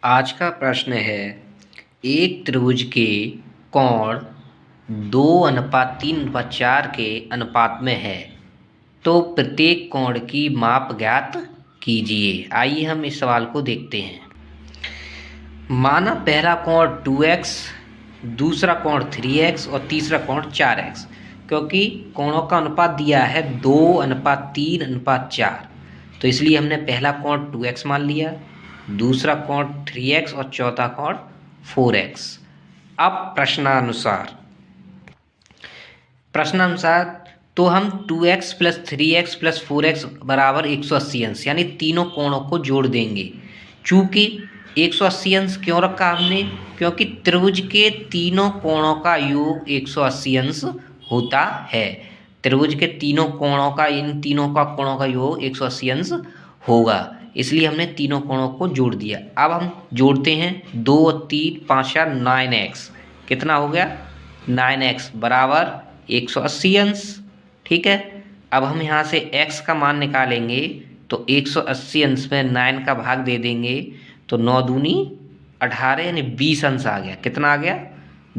आज का प्रश्न है, एक त्रिभुज के कोण 2:3/4 के अनुपात में है, तो प्रत्येक कोण की माप ज्ञात कीजिए। आइए हम इस सवाल को देखते हैं। माना पहला कोण 2x, दूसरा कोण 3x और तीसरा कोण 4x। क्योंकि कोणों का अनुपात दिया है 2:3/4, तो इसलिए हमने पहला कोण 2x मान लिया, दूसरा कोण 3x और चौथा कोण 4x। अब प्रश्नानुसार तो हम 2x + 3x + 4x बराबर 180 अंश यानी तीनों कोणों को जोड़ देंगे। चूंकि 180 अंश क्यों रखा हमने? क्योंकि त्रिभुज के तीनों कोणों का योग 180 अंश होता है। त्रिभुज के तीनों कोणों का, इन तीनों का कोणों का योग 180 अंश होगा, इसलिए हमने तीनों कोणों को जोड़ दिया। अब हम जोड़ते हैं 2 और 3 5 4 9x। कितना हो गया? 9x बराबर 180 अंश। ठीक है, अब हम यहाँ से x का मान निकालेंगे तो 180 अंश में 9 का भाग दे देंगे तो 9 दूनी 18 यानी 20 अंश आ गया। कितना आ गया?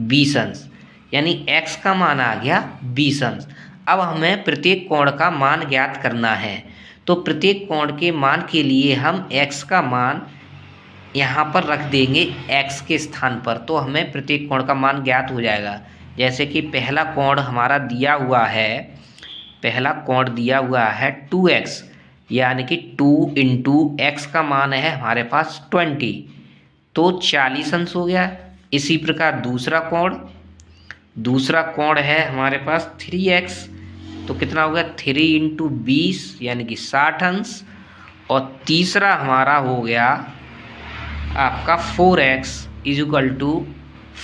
20 अंश, यानी x का मान आ गया 20 अंश। अब हमें प्रत्येक कोण का मान ज्ञात करना है, तो प्रत्येक कोण के मान के लिए हम x का मान यहाँ पर रख देंगे x के स्थान पर, तो हमें प्रत्येक कोण का मान ज्ञात हो जाएगा। जैसे कि पहला कोण हमारा दिया हुआ है 2x, यानी कि 2 × x का मान है हमारे पास 20, तो 40 अंश हो गया। इसी प्रकार दूसरा कोण है हमारे पास 3x, तो कितना हो गया? 3 × 20 यानी कि 60 अंश। और तीसरा हमारा हो गया आपका 4x =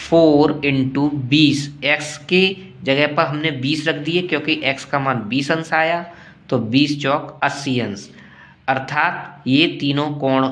4 × 20। x के जगह पर हमने 20 रख दिए क्योंकि x का मान 20 अंश आया, तो 20 × 4 = 80 अंश। अर्थात ये तीनों कोण